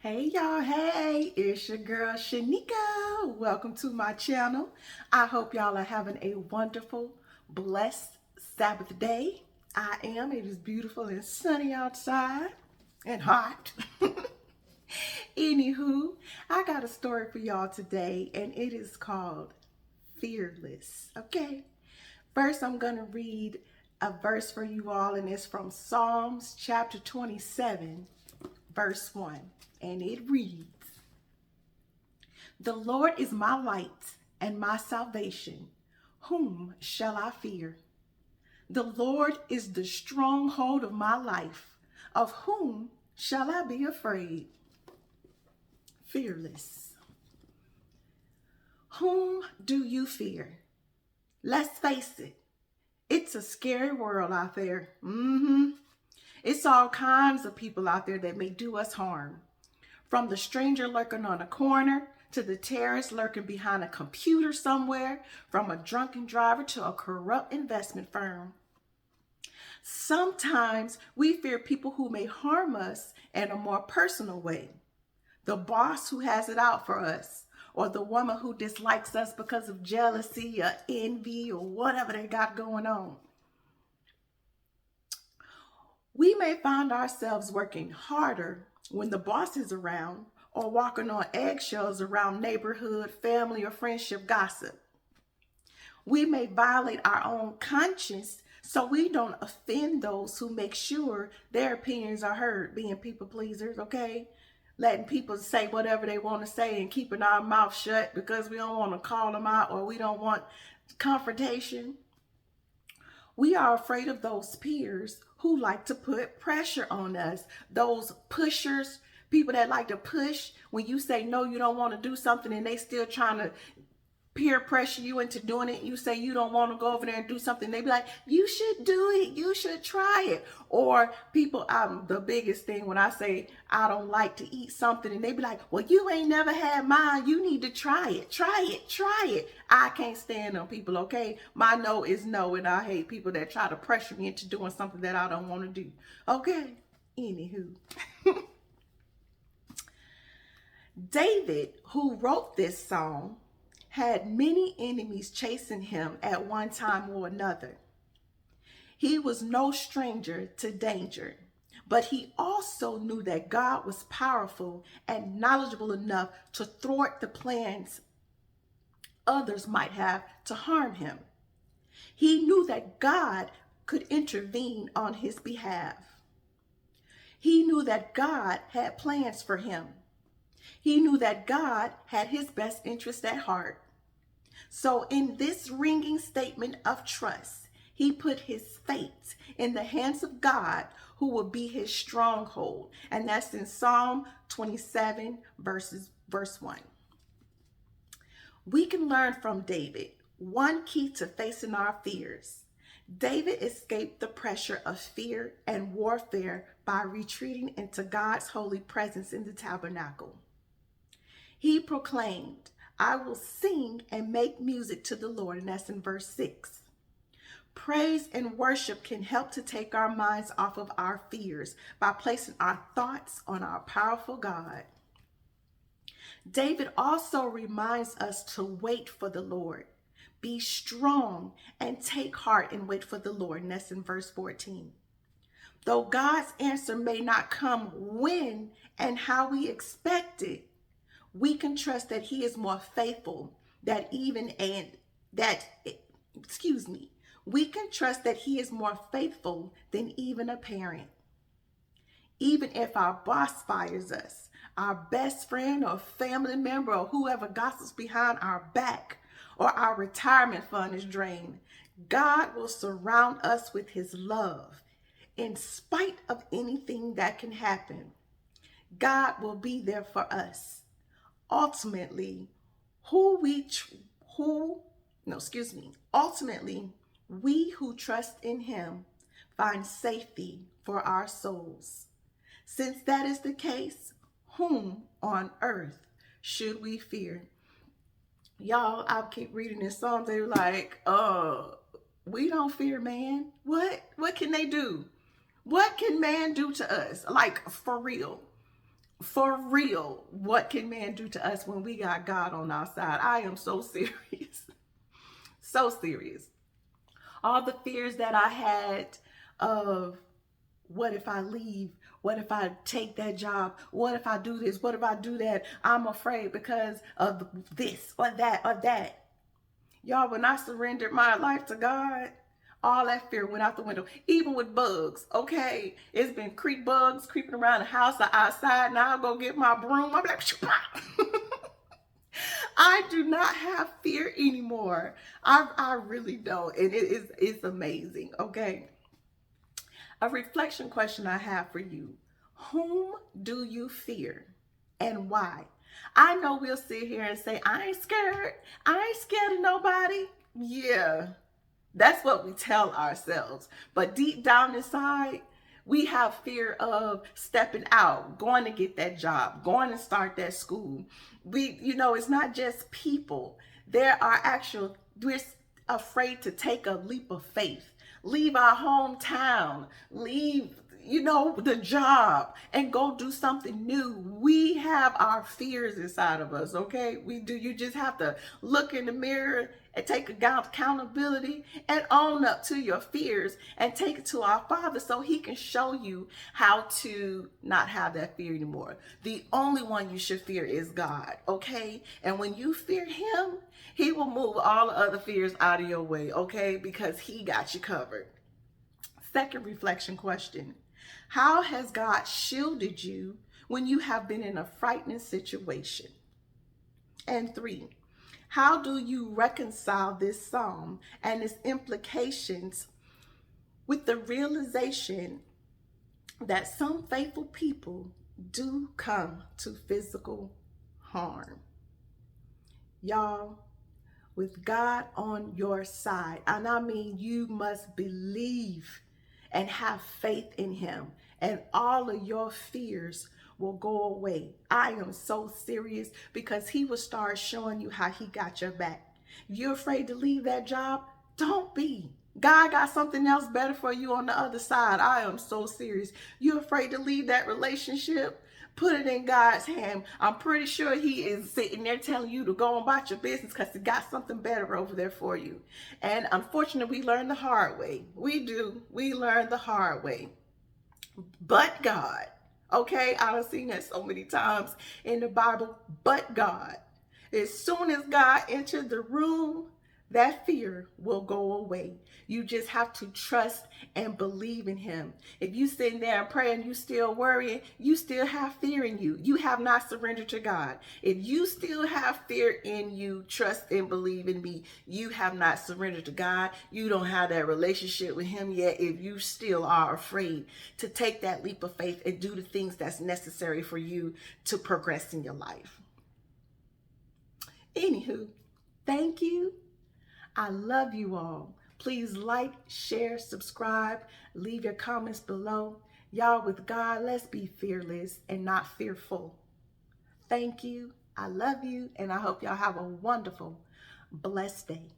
Hey y'all, hey, it's your girl Shanika. Welcome to my channel. I hope y'all are having a wonderful, blessed Sabbath day. I am. It is beautiful and sunny outside and hot. Anywho, I got a story for y'all today and it is called Fearless. Okay. First, I'm going to read a verse for you all, and it's from Psalms chapter 27, verse 1. And it reads, "The Lord is my light and my salvation. Whom shall I fear? The Lord is the stronghold of my life. Of whom shall I be afraid?" Fearless. Whom do you fear? Let's face it, it's a scary world out there. It's all kinds of people out there that may do us harm. From the stranger lurking on a corner to the terrorist lurking behind a computer somewhere, from a drunken driver to a corrupt investment firm. Sometimes we fear people who may harm us in a more personal way. The boss who has it out for us, or the woman who dislikes us because of jealousy or envy or whatever they got going on. We may find ourselves working harder when the boss is around, or walking on eggshells around neighborhood, family, or friendship gossip. We may violate our own conscience so we don't offend those who make sure their opinions are heard, being people pleasers, okay? Letting people say whatever they want to say and keeping our mouth shut because we don't want to call them out or we don't want confrontation. We are afraid of those peers who like to put pressure on us, those pushers, people that like to push when you say no, you don't want to do something and they still trying to peer pressure you into doing it. You say you don't want to go over there and do something. They be like, you should do it. You should try it. Or people, the biggest thing when I say I don't like to eat something and they be like, well, you ain't never had mine. You need to try it. Try it. Try it. I can't stand them people, okay? My no is no, and I hate people that try to pressure me into doing something that I don't want to do. Okay? Anywho. David, who wrote this song, had many enemies chasing him at one time or another. He was no stranger to danger, but he also knew that God was powerful and knowledgeable enough to thwart the plans others might have to harm him. He knew that God could intervene on his behalf. He knew that God had plans for him. He knew that God had his best interest at heart. So in this ringing statement of trust, he put his fate in the hands of God, who will be his stronghold. And that's in Psalm 27, verse 1. We can learn from David one key to facing our fears. David escaped the pressure of fear and warfare by retreating into God's holy presence in the tabernacle. He proclaimed, I will sing and make music to the Lord, and that's in verse 6. Praise and worship can help to take our minds off of our fears by placing our thoughts on our powerful God. David also reminds us to wait for the Lord. Be strong and take heart and wait for the Lord, and that's in verse 14. Though God's answer may not come when and how we expect it, we can trust that he is more faithful we can trust that he is more faithful than even a parent. Even if our boss fires us, our best friend or family member or whoever gossips behind our back, or our retirement fund is drained, God will surround us with his love. In spite of anything that can happen, God will be there for us. Ultimately, ultimately, we who trust in him find safety for our souls. Since that is the case, whom on earth should we fear? Y'all, I keep reading this Psalms, they're like, we don't fear man. What can they do? What can man do to us? Like, for real. For real, what can man do to us when we got God on our side? I am so serious. So serious. All the fears that I had of, what if I leave? What if I take that job? What if I do this? What if I do that? I'm afraid because of this or that or that. Y'all, when I surrendered my life to God, all that fear went out the window. Even with bugs, okay? It's been creep bugs creeping around the house or outside. Now I'll go get my broom. I'm like, I do not have fear anymore. I really don't. And it's amazing, okay? A reflection question I have for you. Whom do you fear and why? I know we'll sit here and say, I ain't scared. I ain't scared of nobody. Yeah, that's what we tell ourselves. But deep down inside, we have fear of stepping out, going to get that job, going to start that school. It's not just people. We're afraid to take a leap of faith, leave our hometown, leave the job and go do something new. We have our fears inside of us, okay? We do. You just have to look in the mirror and take accountability and own up to your fears and take it to our Father so he can show you how to not have that fear anymore. The only one you should fear is God, okay? And when you fear him, he will move all the other fears out of your way, okay? Because he got you covered. Second reflection question. How has God shielded you when you have been in a frightening situation? And 3, how do you reconcile this psalm and its implications with the realization that some faithful people do come to physical harm? Y'all, with God on your side, and I mean you must believe and have faith in him, and all of your fears will go away. I am so serious, because he will start showing you how he got your back. You're afraid to leave that job? Don't be. God got something else better for you on the other side. I am so serious. You're afraid to leave that relationship? Put it in God's hand. I'm pretty sure he is sitting there telling you to go about your business because he got something better over there for you. And unfortunately, we learn the hard way. We do. We learn the hard way. But God, okay? I've seen that so many times in the Bible. But God. As soon as God entered the room, that fear will go away. You just have to trust and believe in him. If you sitting there and praying, you still worrying, you still have fear in you. You have not surrendered to God. If you still have fear in you, trust and believe in me. You have not surrendered to God. You don't have that relationship with him yet. If you still are afraid to take that leap of faith and do the things that's necessary for you to progress in your life. Anywho, thank you. I love you all. Please like, share, subscribe, leave your comments below. Y'all, with God, let's be fearless and not fearful. Thank you. I love you, and I hope y'all have a wonderful, blessed day.